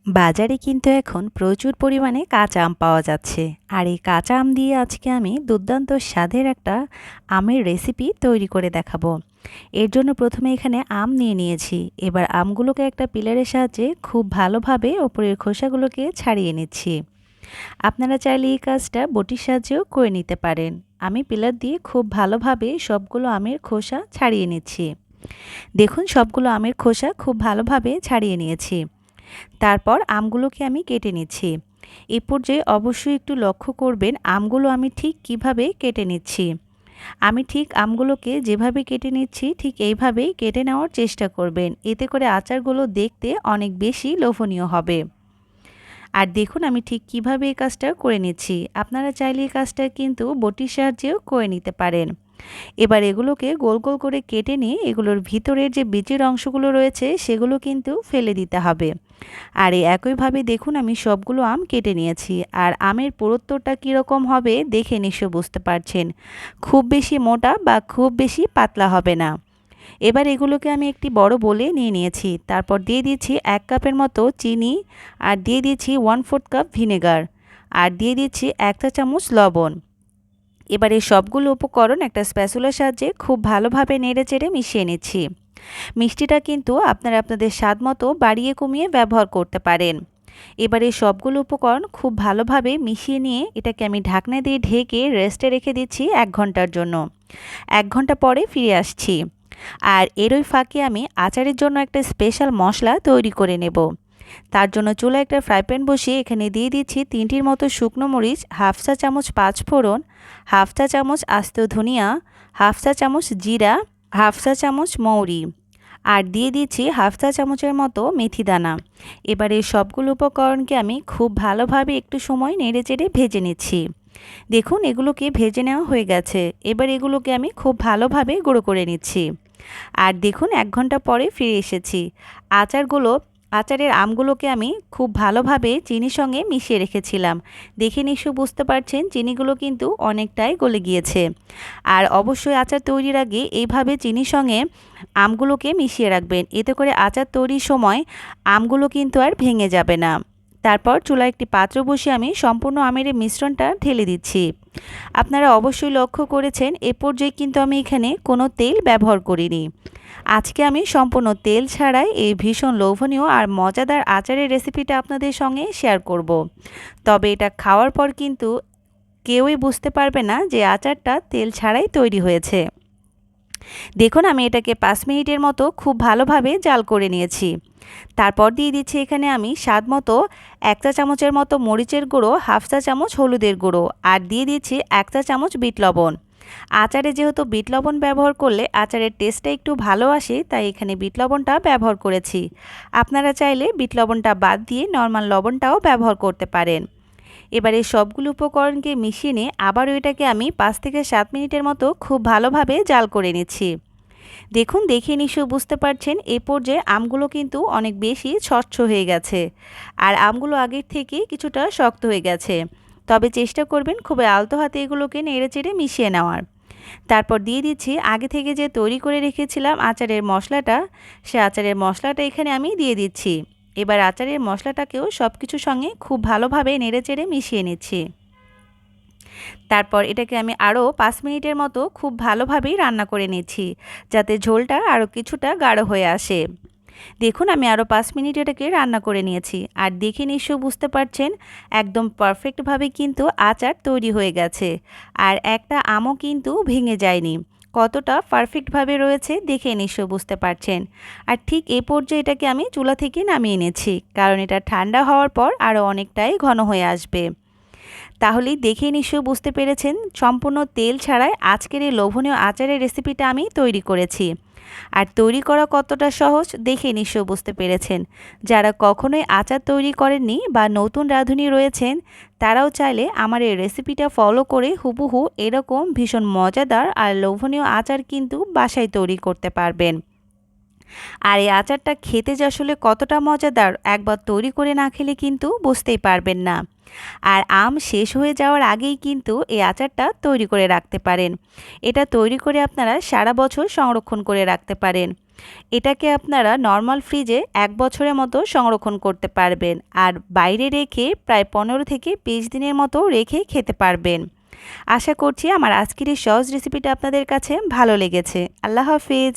বাজারে কিন্তু এখন প্রচুর পরিমাণে কাঁচা আম পাওয়া যাচ্ছে। আর এই কাঁচা আম দিয়ে আজকে আমি দুর্দান্ত স্বাদের একটা আমের রেসিপি তৈরি করে দেখাবো। এর জন্য প্রথমে এখানে আম নিয়ে নিয়েছি। এবার আমগুলোকে একটা পিলারের সাহায্যে খুব ভালোভাবে ওপরের খোসাগুলোকে ছাড়িয়ে নিচ্ছি। আপনারা চাইলে এই কাজটা বটির সাহায্যেও করে নিতে পারেন। আমি পিলার দিয়ে খুব ভালোভাবে সবগুলো আমের খোসা ছাড়িয়ে নিচ্ছি। দেখুন, সবগুলো আমের খোসা খুব ভালোভাবে ছাড়িয়ে নিয়েছি। তারপর আমগুলোকে আমি কেটে নিচ্ছি। এ পর্যায়ে অবশ্যই একটু লক্ষ্য করবেন আমগুলো আমি ঠিক কিভাবে কেটে নিচ্ছি। আমি ঠিক আমগুলোকে যেভাবে কেটে নিচ্ছি ঠিক এইভাবেই কেটে নেওয়ার চেষ্টা করবেন। এতে করে আচারগুলো দেখতে অনেক বেশি লোভনীয় হবে। আর দেখুন আমি ঠিক কিভাবে এই কাজটা করে নিচ্ছি। আপনারা চাইলে এই কাজটা কিন্তু বটির সাহায্যেও করে নিতে পারেন। এবার এগুলোকে গোল গোল করে কেটে নিয়ে এগুলোর ভিতরের যে বীজের অংশগুলো রয়েছে সেগুলো কিন্তু ফেলে দিতে হবে। আর এই একইভাবে দেখুন আমি সবগুলো আম কেটে নিয়েছি। আর আমের পুরুত্বটা কীরকম হবে দেখে নিশ্চয় বুঝতে পারছেন। খুব বেশি মোটা বা খুব বেশি পাতলা হবে না। এবার এগুলোকে আমি একটি বড় বোলে নিয়ে নিয়েছি। তারপর দিয়ে দিচ্ছি 1 কাপের মতো চিনি, আর দিয়ে দিচ্ছি 1/4 কাপ ভিনেগার, আর দিয়ে দিচ্ছি 1 চা চামচ লবণ। এবার এই সবগুলো উপকরণ একটা স্প্যাচুলার সাহায্যে খুব ভালোভাবে নেড়েচেড়ে মিশিয়ে নিচ্ছি। মিষ্টিটা কিন্তু আপনারা আপনাদের স্বাদ মতো বাড়িয়ে কমিয়ে ব্যবহার করতে পারেন। এবার এই সবগুলো উপকরণ খুব ভালোভাবে মিশিয়ে নিয়ে এটাকে আমি ঢাকনা দিয়ে ঢেকে রেস্টে রেখে দিচ্ছি 1 ঘন্টার জন্য। 1 ঘন্টা পরে ফিরে আসছি। আর এরই ফাঁকে আমি আচারের জন্য একটা স্পেশাল মশলা তৈরি করে নেব। তার জন্য চুলায় একটা ফ্রাই প্যান বসিয়ে এখানে দিয়ে দিচ্ছি 3টির মতো শুকনো মরিচ, হাফ চা চামচ পাঁচফোড়ন, হাফ চা চামচ আস্ত ধনিয়া, হাফ চা চামচ জিরা, হাফ চা চামচ মৌরি, আর দিয়ে দিচ্ছি হাফ চা চামচের মতো মেথি দানা। এবার এই সবগুলো উপকরণকে আমি খুব ভালোভাবে একটু সময় নেড়েচেড়ে ভেজে নিচ্ছি। দেখুন এগুলোকে ভেজে নেওয়া হয়ে গেছে। এবার এগুলোকে আমি খুব ভালোভাবে গুঁড়ো করে নিচ্ছি। আর দেখুন 1 ঘন্টা পরে ফিরে এসেছি। আচারের আমগুলোকে আমি খুব ভালোভাবে চিনির সঙ্গে মিশিয়ে রেখেছিলাম। দেখে নিশ্চয়ই বুঝতে পারছেন চিনিগুলো কিন্তু অনেকটাই গলে গিয়েছে। আর অবশ্যই আচার তৈরির আগে এইভাবে চিনির সঙ্গে আমগুলোকে মিশিয়ে রাখবেন। এতে করে আচার তৈরির সময় আমগুলো কিন্তু আর ভেঙে যাবে না। তারপর চুলায় একটি পাত্র বসিয়ে আমি সম্পূর্ণ আমের এই মিশ্রণটা ঢেলে দিচ্ছি। আপনারা অবশ্যই লক্ষ্য করেছেন এ পর্যায়ে কিন্তু আমি এখানে কোনো তেল ব্যবহার করিনি। আজকে আমি সম্পূর্ণ তেল ছাড়াই এই ভীষণ লোভনীয় আর মজাদার আচারের রেসিপিটা আপনাদের সঙ্গে শেয়ার করব। তবে এটা খাওয়ার পর কিন্তু কেউই বুঝতে পারবে না যে আচারটা তেল ছাড়াই তৈরি হয়েছে। দেখুন আমি এটাকে 5 মিনিটের মতো খুব ভালোভাবে জাল করে নিয়েছি। তারপর দিয়ে দিচ্ছি এখানে আমি স্বাদ মতো 1 চা চামচের মতো মরিচের গুঁড়ো, হাফ চা চামচ হলুদের গুঁড়ো, আর দিয়ে দিচ্ছি 1 চা চামচ বিট লবণ। আচারে যেহেতু বিট লবণ ব্যবহার করলে আচারের টেস্টটা একটু ভালো আসে, তাই এখানে বিট লবণটা ব্যবহার করেছি। আপনারা চাইলে বিট লবণটা বাদ দিয়ে নর্মাল লবণটাও ব্যবহার করতে পারেন। এবারে সবগুলো উপকরণকে মিশিয়ে নিয়ে আবারও এটাকে আমি 5 থেকে 7 মিনিটের মতো খুব ভালোভাবে জাল করে নিচ্ছি। দেখুন দেখে নিশ্চয়ই বুঝতে পারছেন এ পর্যায়ে আমগুলো কিন্তু অনেক বেশি স্বচ্ছ হয়ে গেছে। আর আমগুলো আগের থেকে কিছুটা শক্ত হয়ে গেছে। তবে চেষ্টা করবেন খুবই আলতো হাতে এগুলোকে নেড়েচেড়ে মিশিয়ে নেওয়ার। তারপর দিয়ে দিচ্ছি আগে থেকে যে তৈরি করে রেখেছিলাম আচারের মশলাটা, সে আচারের মশলাটা এখানে আমি দিয়ে দিচ্ছি। এবার আচারের মশলাটাকেও সব কিছুর সঙ্গে খুব ভালোভাবে নেড়েচেড়ে মিশিয়ে নিচ্ছি। তারপর এটাকে আমি আরও 5 মিনিটের মতো খুব ভালোভাবেই রান্না করে নিচ্ছি, যাতে ঝোলটা আরও কিছুটা গাঢ় হয়ে আসে। দেখুন আমি আরও 5 মিনিট এটাকে রান্না করে নিয়েছি। আর দেখে নিশ্চয়ই বুঝতে পারছেন একদম পারফেক্টভাবে কিন্তু আচার তৈরি হয়ে গেছে। আর একটা আমও কিন্তু ভেঙে যায়নি। কতটা পারফেক্টভাবে রয়েছে দেখে নিশ্চয়ই বুঝতে পারছেন। আর ঠিক এই পর্যায়ে এটাকে আমি চুলা থেকে নামিয়ে এনেছি, কারণ এটা ঠান্ডা হওয়ার পর আরও অনেকটাই ঘন হয়ে আসবে। তাহলেই দেখে নিশ্চয়ই বুঝতে পেরেছেন সম্পূর্ণ তেল ছাড়াই আজকের এই লোভনীয় আচারের রেসিপিটা আমি তৈরি করেছি। আর তৈরি করা কতটা সহজ দেখে নিশ্চয়ই বুঝতে পেরেছেন। যারা কখনোই আচার তৈরি করেননি বা নতুন রাঁধুনি রয়েছেন, তারাও চাইলে আমার এই রেসিপিটা ফলো করে হুবহু এরকম ভীষণ মজাদার আর লোভনীয় আচার কিন্তু বাসায় তৈরি করতে পারবেন। আর এই আচারটা খেতে যে আসলে কতটা মজাদার একবার তৈরি করে না খেলে কিন্তু বুঝতেই পারবেন না। আর আম শেষ হয়ে যাওয়ার আগেই কিন্তু এই আচারটা তৈরি করে রাখতে পারেন। এটা তৈরি করে আপনারা সারা বছর সংরক্ষণ করে রাখতে পারেন। এটাকে আপনারা নর্মাল ফ্রিজে ১ বছরের মতো সংরক্ষণ করতে পারবেন আর বাইরে রেখে প্রায় ১৫ থেকে ২০ দিনের মতো রেখে খেতে পারবেন। আশা করছি আমার আজকের এই সহজ রেসিপিটা আপনাদের কাছে ভালো লেগেছে। আল্লাহ হাফেজ।